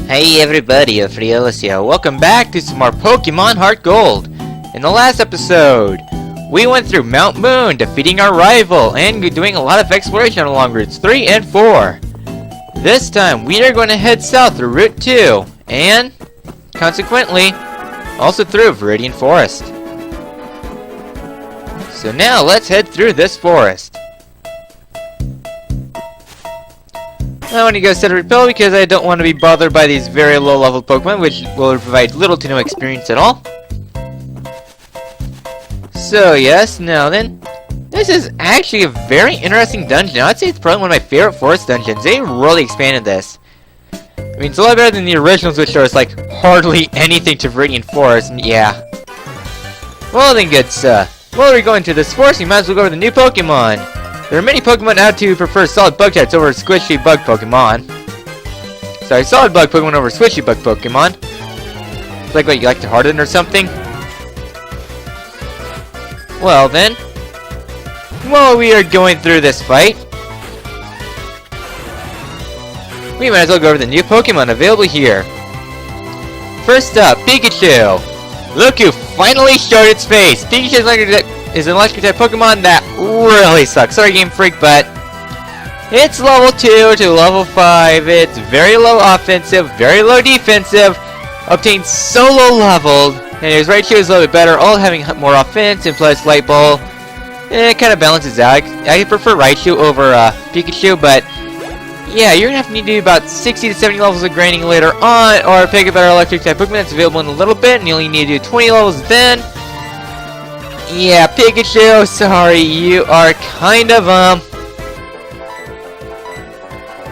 Hey everybody, Friolus here. Welcome back to some more Pokemon Heartgold. In the last episode, we went through Mount Moon, defeating our rival, and doing a lot of exploration along routes 3 and 4. This time, we are going to head south through Route 2, and, consequently, also through Viridian Forest. So now, let's head through this forest. I want to go set a repel because I don't want to be bothered by these very low level Pokemon, which will provide little to no experience at all. So yes, now then, this is actually a very interesting dungeon. I'd say it's probably one of my favorite forest dungeons. They really expanded this. I mean, it's a lot better than the originals, which was like hardly anything to Viridian Forest, and yeah. Well then, good sir. While we're going to this forest, we might as well go over the new Pokemon. There are many Pokemon out who prefer solid bug types over squishy bug Pokemon. Sorry, solid bug Pokemon over squishy bug Pokemon. It's like what, you like to harden or something? Well then, while we are going through this fight, we might as well go over the new Pokemon available here. First up, Pikachu! Look who finally showed its face! Pikachu is an electric type Pokemon that really sucks. Sorry, Game Freak, but it's level 2 to level 5. It's very low offensive, very low defensive, obtained so low leveled, and his Raichu is a little bit better, all having more offense and plus Light Ball. It kind of balances out. I prefer Raichu over Pikachu, but yeah, you're gonna have to need to do about 60 to 70 levels of grinding later on, or pick a better electric type Pokemon that's available in a little bit, and you only need to do 20 levels then. Yeah, Pikachu, sorry, you are kind of,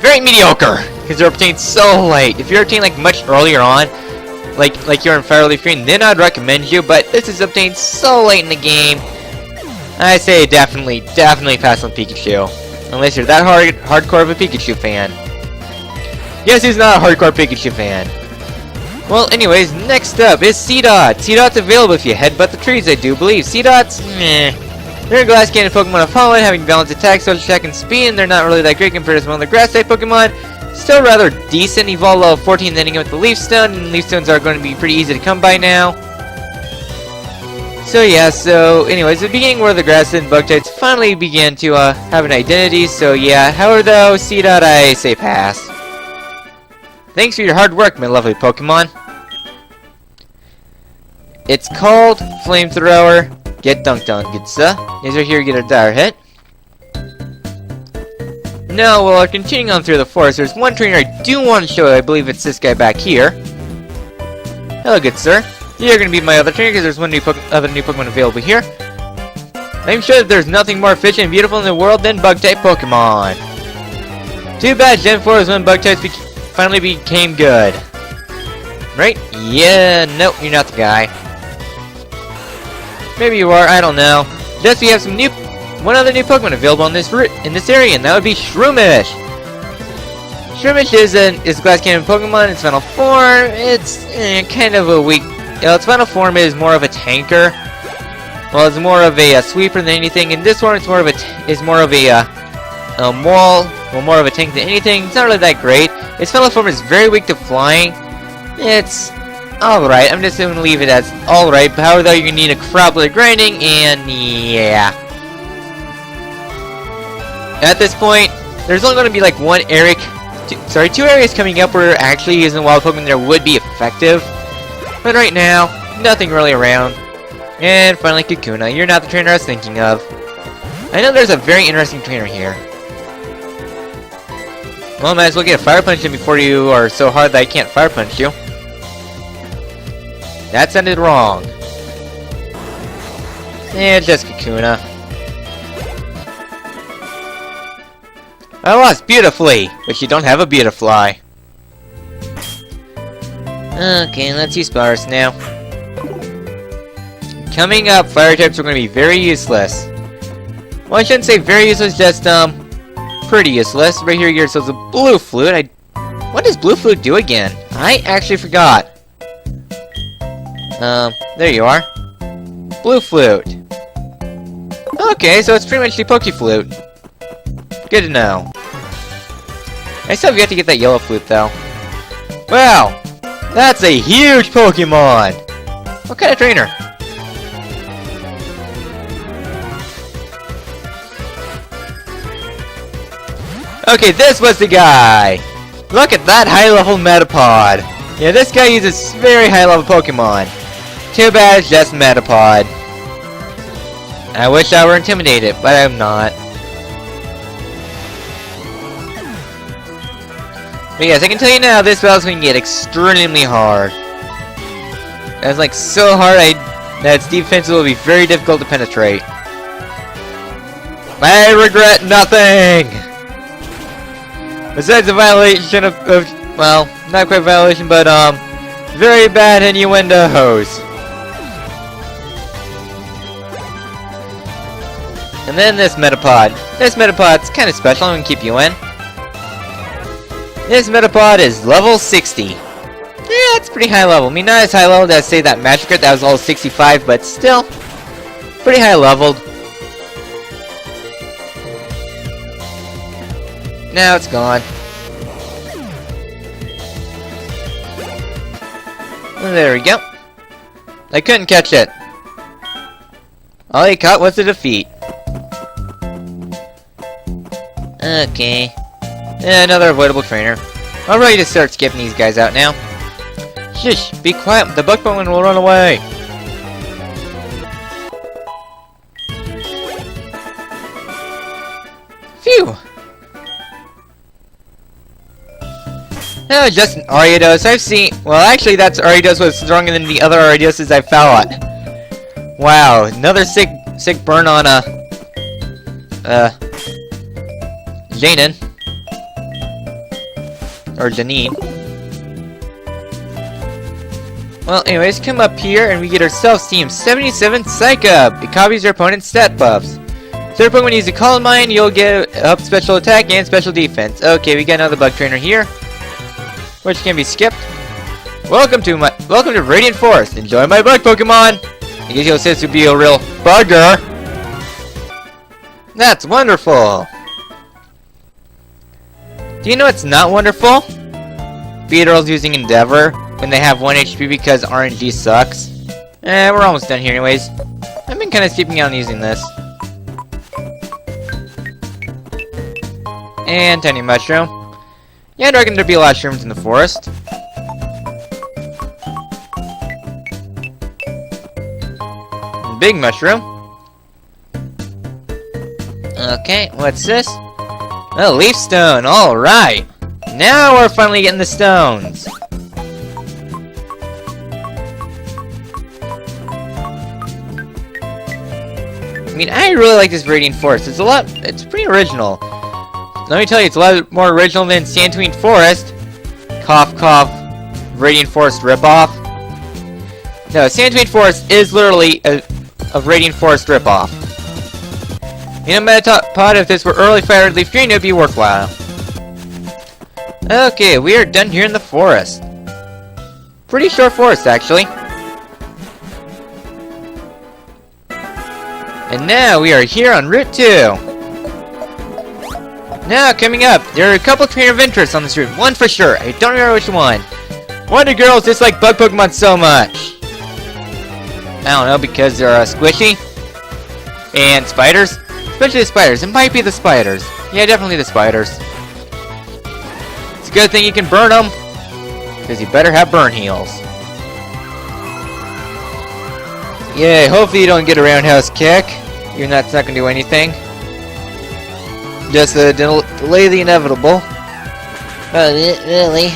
very mediocre, because you're obtained so late. If you're obtained, like, much earlier on, like you're in Fire Leaf Green, then I'd recommend you, but this is obtained so late in the game, I say definitely pass on Pikachu. Unless you're that hardcore of a Pikachu fan. Yes, he's not a hardcore Pikachu fan. Well, anyways, next up is Seedot. Seedot's available if you headbutt the trees, I do believe. Seedots, meh. They're a Glass Cannon Pokemon of Pollen, having balanced attack, social attack, and speed, and they're not really that great compared to some other Grass-type Pokemon. Still rather decent, evolve level 14, ending with the Leaf Stone, and Leaf Stones are going to be pretty easy to come by now. So yeah, so anyways, the beginning where the Grass and Bug types finally began to have an identity, so yeah, however though, Seedot, I say pass. Thanks for your hard work, my lovely Pokemon. It's called Flamethrower. Get dunked on, good sir. Is right here, get a dire hit. Now, while we're continuing on through the forest, there's one trainer I do want to show you. I believe it's this guy back here. Hello, good sir. You're gonna be my other trainer because there's one other new Pokemon available here. I'm sure that there's nothing more efficient and beautiful in the world than Bug-type Pokemon. Too bad Gen 4 is when Bug-types finally became good. Right? Yeah, nope, you're not the guy. Maybe you are, I don't know. Thus we have one other new Pokemon available in this area, and that would be Shroomish. Shroomish is a Glass Cannon Pokemon. Its final form, it's kind of a weak. Its final form is more of a tanker. Well, it's more of a sweeper than anything. In this one, it's more of a more of a tank than anything. It's not really that great. Its final form is very weak to flying. It's alright. I'm just going to leave it as alright. However, though, you're going to need a crowd with grinding, and yeah. At this point, there's only going to be like two areas coming up where actually using wild Pokemon there would be effective. But right now, nothing really around. And finally, Kakuna. You're not the trainer I was thinking of. I know there's a very interesting trainer here. Well, I might as well get a Fire Punch in before you are so hard that I can't Fire Punch you. That sounded wrong. And just Kakuna. I lost beautifully, but you don't have a Beautifly. Okay, let's use Sparse now. Coming up, fire types are going to be very useless. Well, I shouldn't say very useless, just, pretty useless. Right here, yourselves a Blue Flute. What does Blue Flute do again? I actually forgot. There you are. Blue Flute. Okay, so it's pretty much the Poke Flute. Good to know. I still have yet to get that Yellow Flute, though. Wow! That's a huge Pokemon! What kind of trainer? Okay, this was the guy! Look at that high-level Metapod! Yeah, this guy uses very high-level Pokemon. Too bad it's just Metapod. I wish I were intimidated, but I'm not. But yes, I can tell you now, this battle's going to get extremely hard. It's like so hard that its defense will be very difficult to penetrate. I regret nothing! Besides the violation of well, not quite violation, but very bad innuendos. And then this Metapod. This Metapod's kind of special, I'm going to keep you in. This Metapod is level 60. Yeah, it's pretty high level. I mean, not as high level as, say, that Magikarp that was level 65, but still, pretty high leveled. Now it's gone. There we go. I couldn't catch it. All he caught was a defeat. Okay. Another avoidable trainer. I'm ready to start skipping these guys out now. Shush! Be quiet, the bug Pokemon will run away! Phew! Oh, just an Ariados. I've seen... Well, actually, that Ariados was stronger than the other Ariadoses I fought. Wow, another sick burn on, Janin. Or Janine. Well, anyways, come up here and we get ourselves Team 77 Psych Up. It copies your opponent's stat buffs. Third Pokemon uses a Calm Mind, you'll get up special attack and special defense. Okay, we got another bug trainer here, which can be skipped. Welcome to Radiant Forest. Enjoy my bug Pokemon. I guess you'll say this would be a real bugger. That's wonderful. Do you know what's not wonderful? Beedrill's using Endeavor when they have 1 HP because RNG sucks. We're almost done here anyways. I've been kind of skipping out on using this. And Tiny Mushroom. Yeah, I reckon there'd be a lot of shrooms in the forest. Big Mushroom. Okay, what's this? A Leaf Stone, alright! Now we're finally getting the stones! I mean, I really like this Radiant Forest. It's pretty original. Let me tell you, it's a lot more original than Santuine Forest. Cough, cough. Radiant Forest ripoff. No, Santuine Forest is literally a Radiant Forest ripoff. You know, Metapod, if this were early Fire Leaf Green, it would be worthwhile. Okay, we are done here in the forest. Pretty short forest, actually. And now we are here on Route 2. Now, coming up, there are a couple trainer of interest on this route. One for sure, I don't remember which one. Why do girls dislike bug Pokemon so much? I don't know, because they're squishy. And spiders. Especially the spiders. It might be the spiders. Yeah, definitely the spiders. It's a good thing you can burn them, because you better have burn heals. Yeah, hopefully you don't get a roundhouse kick. Even that's not going to do anything. Just delay the inevitable. Really?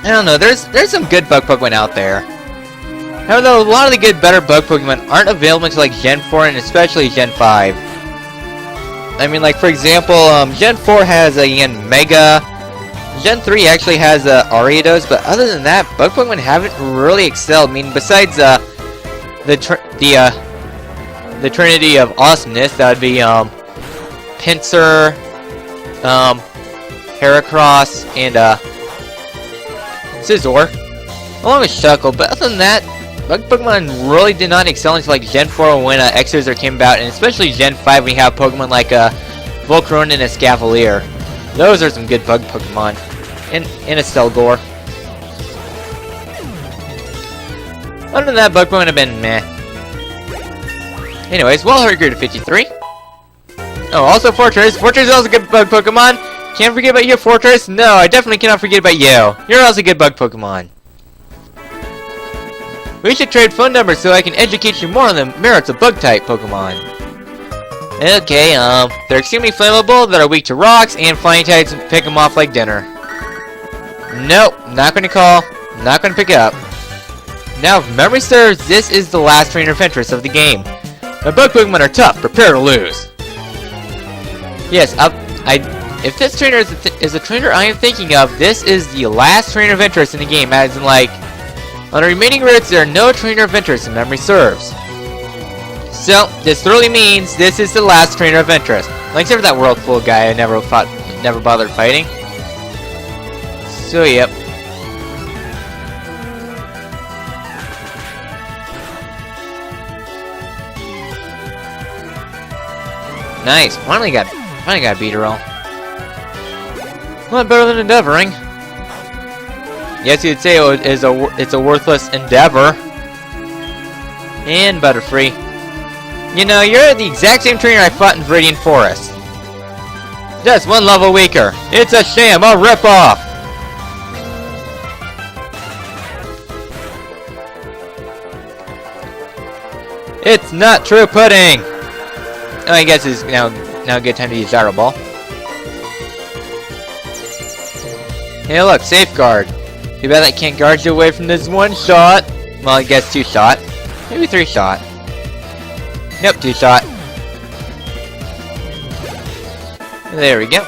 I don't know, there's some good bug Pokemon out there. However, a lot of the better bug Pokemon aren't available until like Gen 4 and especially Gen 5. I mean, like, for example, Gen 4 has a Mega. Gen 3 actually has Ariados, but other than that, bug Pokemon haven't really excelled. I mean, besides the Trinity of Awesomeness, that would be Pinsir, Heracross, and Scizor, along with Shuckle. But other than that, bug Pokemon really did not excel until like Gen 4 when X-Scissor came about, and especially Gen 5 we have Pokemon like Volcarona and a Scavalier. Those are some good bug Pokemon. And a Stelgor. Other than that, bug Pokemon have been meh. Anyways, well, Heartgold to 53. Oh, also Fortress. Fortress is also a good bug Pokemon. Can't forget about you, Fortress. No, I definitely cannot forget about you. You're also a good bug Pokemon. We should trade phone numbers so I can educate you more on the merits of bug-type Pokemon. Okay, they're extremely flammable, that are weak to rocks, and flying types pick them off like dinner. Nope, not gonna call, not gonna pick up. Now, if memory serves, this is the last trainer of interest of the game. My bug Pokemon are tough, prepare to lose. Yes, if this trainer is the trainer I am thinking of, this is the last trainer of interest in the game, as in like, on the remaining routes, there are no trainer of interest in memory serves. So, this really means this is the last trainer of interest. Like, except for that Whirlpool guy I never bothered fighting. So, yep. Nice, finally got a beat her all. A lot better than endeavoring. Yes, you'd say it's a worthless endeavor. And Butterfree. You know, you're the exact same trainer I fought in Viridian Forest. Just one level weaker. It's a sham, a ripoff! It's not true pudding! Oh, I guess it's now a good time to use Gyro Ball. Hey look, Safeguard. Too bad I can't guard you away from this one shot. Well, I guess 2 shot. Maybe 3 shot. Nope, 2 shot. There we go.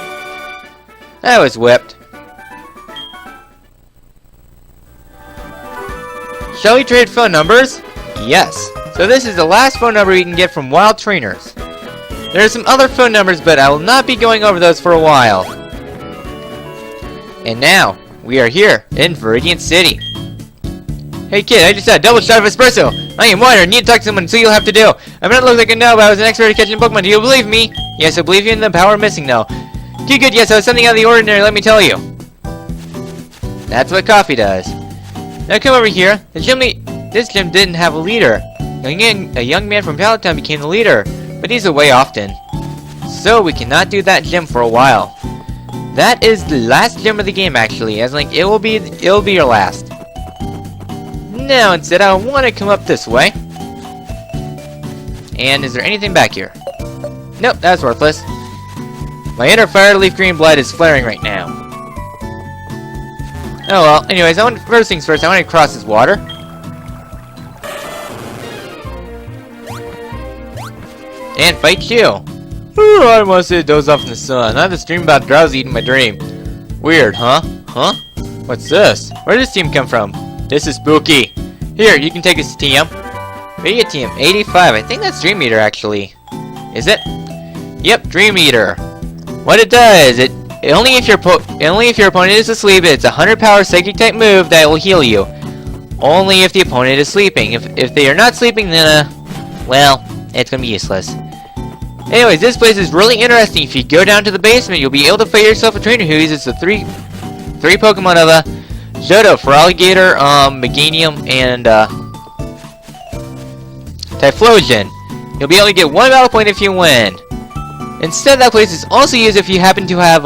That was whipped. Shall we trade phone numbers? Yes. So this is the last phone number you can get from wild trainers. There are some other phone numbers, but I will not be going over those for a while. And now, we are here in Viridian City. Hey kid, I just had a double shot of espresso. I am water, need to talk to someone, so you'll have to do. I may not look like a no, but I was an expert at catching Pokemon. Do you believe me? Yes, I believe you in the power missing now. Too good, yes, I was something out of the ordinary, let me tell you. That's what coffee does. Now come over here. This gym didn't have a leader. A young man from Palatown became the leader, but he's away often. So we cannot do that gym for a while. That is the last gym of the game, actually, as like it'll be your last. Now instead, I want to come up this way. And is there anything back here? Nope, that's worthless. My inner fire leaf green blood is flaring right now. Oh well. Anyways, first things first. I want to cross this water. And fight you. Ooh, I want to sit doze off in the sun. I have this dream about drowsy eating my dream. Weird, huh? Huh? What's this? Where did this team come from? This is spooky. Here, you can take this TM. Video TM 85. I think that's Dream Eater actually. Is it? Yep, Dream Eater. What it does, only if your opponent is asleep, it's a 100 power psychic type move that will heal you. Only if the opponent is sleeping. If they are not sleeping, then well, it's gonna be useless. Anyways, this place is really interesting. If you go down to the basement, you'll be able to fight yourself a trainer who uses the three Pokemon of Johto, Feraligatr, Meganium, and Typhlosion. You'll be able to get 1 battle point if you win. Instead, that place is also used if you happen to have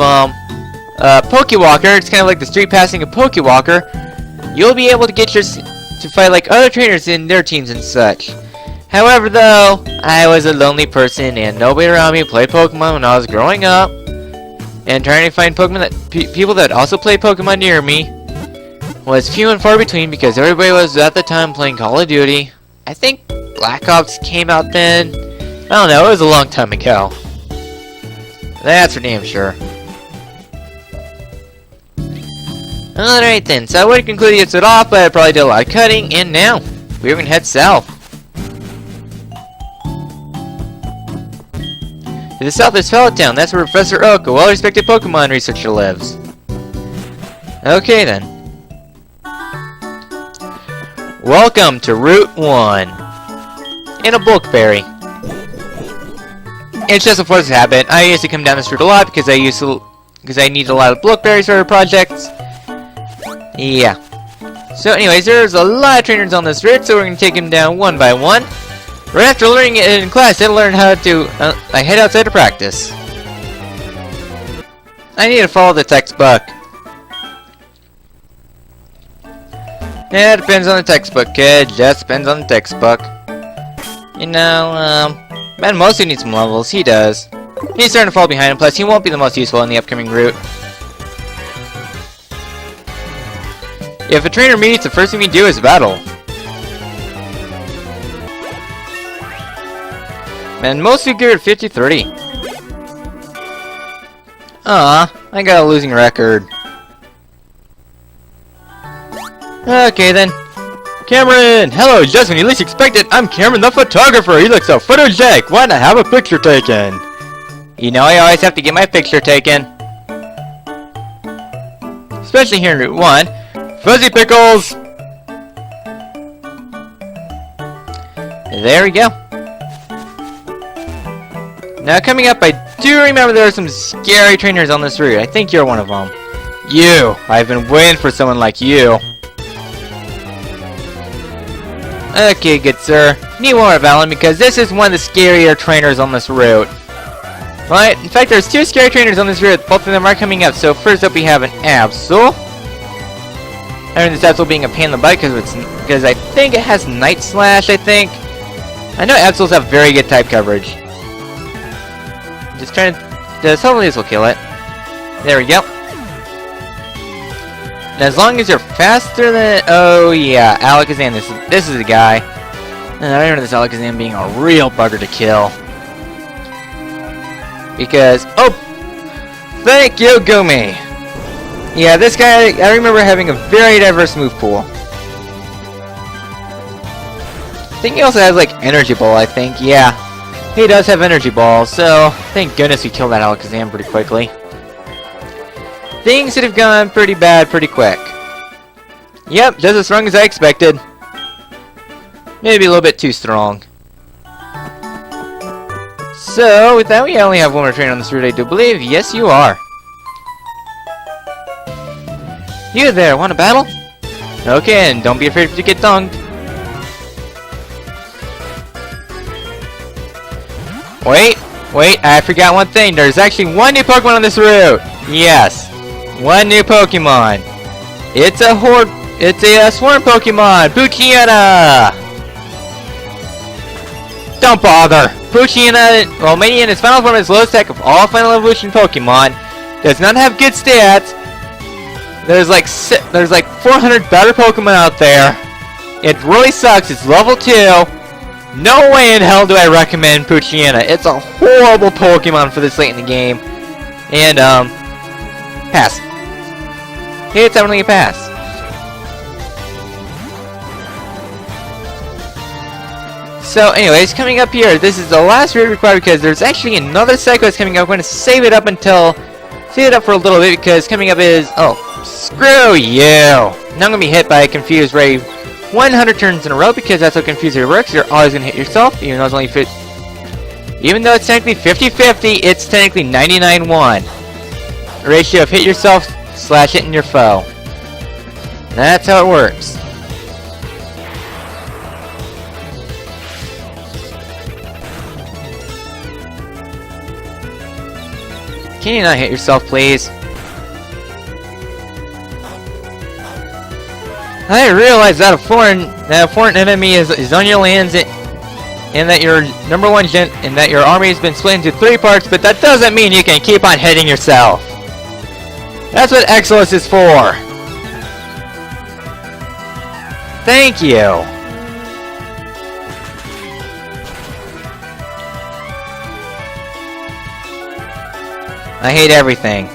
Pokewalker. It's kind of like the street passing of Pokewalker. You'll be able to get to fight like other trainers in their teams and such. However, though, I was a lonely person and nobody around me played Pokemon when I was growing up. And trying to find Pokemon people that also play Pokemon near me was few and far between because everybody was at the time playing Call of Duty. I think Black Ops came out then. I don't know, it was a long time ago. That's for damn sure. Alright then, so I would conclude the episode off, but I probably did a lot of cutting, and now we're gonna head south. To the south is Palatown. That's where Professor Oak, a well-respected Pokemon researcher, lives. Okay then. Welcome to Route 1. In a Bulkberry. It's just a force of habit. I used to come down this route a lot because I need a lot of Bulkberries for projects. Yeah. So anyways, there's a lot of trainers on this route, so we're going to take them down one by one. Right after learning it in class, I learned how to head outside to practice. I need to follow the textbook. Yeah, it depends on the textbook, kid. Just depends on the textbook. You know, Ben mostly needs some levels. He does. He's starting to fall behind, and plus he won't be the most useful in the upcoming route. If a trainer meets, the first thing we do is battle. And mostly good at 50-30. I got a losing record. Okay then. Cameron! Hello, just when you least expect it, I'm Cameron the photographer! You look so photogenic! Why not have a picture taken? You know I always have to get my picture taken. Especially here in Route 1. Fuzzy Pickles! There we go. Now coming up, I do remember there are some scary trainers on this route. I think you're one of them. You! I've been waiting for someone like you. Okay, good sir. Need one more Valen because this is one of the scarier trainers on this route. Right? In fact, there's two scary trainers on this route. Both of them are coming up. So first up, we have an Absol. I mean, this Absol being a pain in the butt because I think it has Night Slash. I think. I know Absols have very good type coverage. Just trying to. Hopefully this will kill it. There we go. And as long as you're faster than... Oh yeah, Alakazam, this is the guy. And I remember this Alakazam being a real bugger to kill. Because... Oh! Thank you, Gumi! Yeah, this guy, I remember having a very diverse move pool. I think he also has, like, Energy Ball, I think. Yeah, he does have Energy Ball, so... Thank goodness we killed that Alakazam pretty quickly. Things should have gone pretty bad pretty quick. Yep, just as strong as I expected. Maybe a little bit too strong. So, with that, we only have one more trainer on this route, I do believe. Yes, you are. You there, want to battle? Okay, and don't be afraid to get dunked. Wait, I forgot one thing. There's actually one new Pokemon on this route. Yes. One new Pokemon. It's a Swarm Pokemon, Poochyena! Don't bother. Poochyena, well, maybe in its final form is lowest tech of all Final Evolution Pokemon, does not have good stats. There's like 400 better Pokemon out there. It really sucks. It's level 2. No way in hell do I recommend Poochyena. It's a horrible Pokemon for this late in the game. And pass. It's definitely a pass. So anyways, coming up here, this is the last route required because there's actually another cycle that's coming up. I'm going to save it up for a little bit because coming up is, oh, screw you. Now I'm going to be hit by a Confuse Ray 100 turns in a row because that's how Confuse Ray works. You're always going to hit yourself, even though it's technically 50-50, it's technically 99-1. Ratio of hit yourself / hitting your foe. That's how it works. Can you not hit yourself, please? I realize that a foreign enemy is on your lands and that your and that your army has been split into 3 parts, but that doesn't mean you can keep on hitting yourself. That's what Exilus is for. Thank you. I hate everything.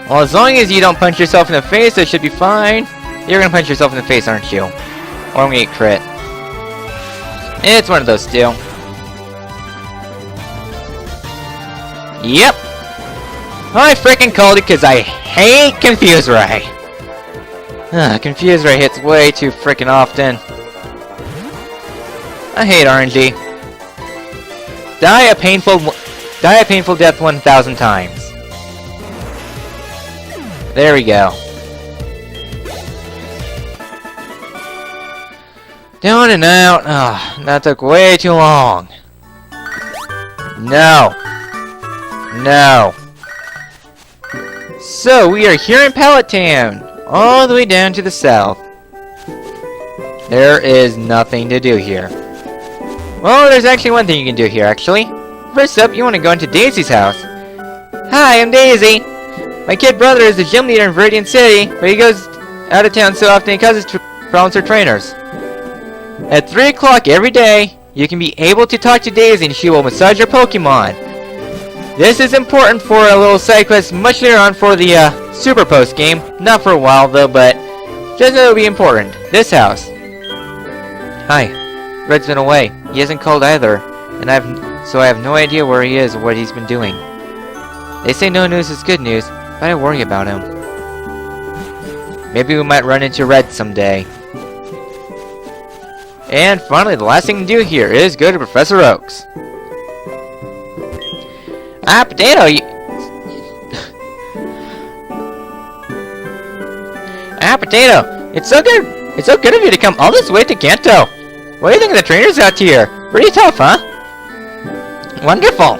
Well, as long as you don't punch yourself in the face, that should be fine. You're gonna punch yourself in the face, aren't you? Or I'm gonna get crit. It's one of those two. Yep. I freaking called it because I hate Confuse Ray. Confused Ray hits way too freaking often. I hate RNG. Die a painful death 1,000 times. There we go. Down and out. Ah, that took way too long. No. No. So, we are here in Pallet Town, all the way down to the south. There is nothing to do here. Well, there's actually one thing you can do here, actually. First up, you want to go into Daisy's house. Hi, I'm Daisy. My kid brother is the gym leader in Viridian City, but he goes out of town so often he causes problems for trainers. At 3 o'clock every day, you can be able to talk to Daisy and she will massage your Pokemon. This is important for a little side quest much later on for the Super Post game. Not for a while though, but just know it'll be important. This house. Hi. Red's been away. He hasn't called either, and so I have no idea where he is or what he's been doing. They say no news is good news, but I worry about him. Maybe we might run into Red someday. And finally, the last thing to do here is go to Professor Oak's. Ah, Potato, Potato, it's so good of you to come all this way to Kanto. What do you think of the trainers out here? Pretty tough, huh? Wonderful.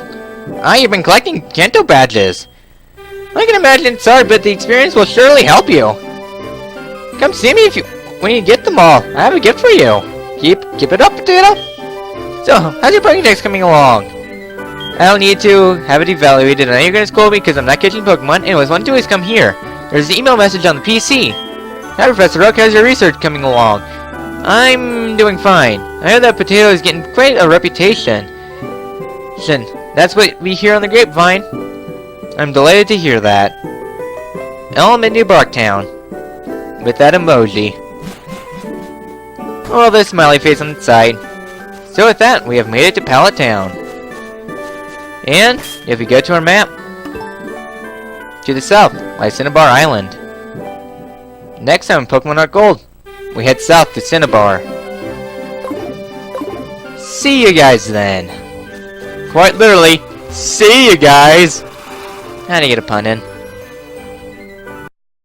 You've been collecting Kanto badges. I can imagine it's hard, but the experience will surely help you. Come see me when you get them all. I have a gift for you. Keep it up, Potato. So, how's your Pokédex coming along? I'll need to have it evaluated. I know you're gonna scold me because I'm not catching Pokemon. Anyways, what do is come here. There's the email message on the PC. Hi, Professor Oak. How's your research coming along? I'm doing fine. I heard that Potato is getting quite a reputation. That's what we hear on the grapevine. I'm delighted to hear that. I'm in New Barktown. With that emoji. Oh, the smiley face on the side. So with that, we have made it to Pallet Town. And, if we go to our map, to the south lies Cinnabar Island. Next time in Pokemon Heartgold, we head south to Cinnabar. See you guys then. Quite literally, see you guys. How to get a pun in.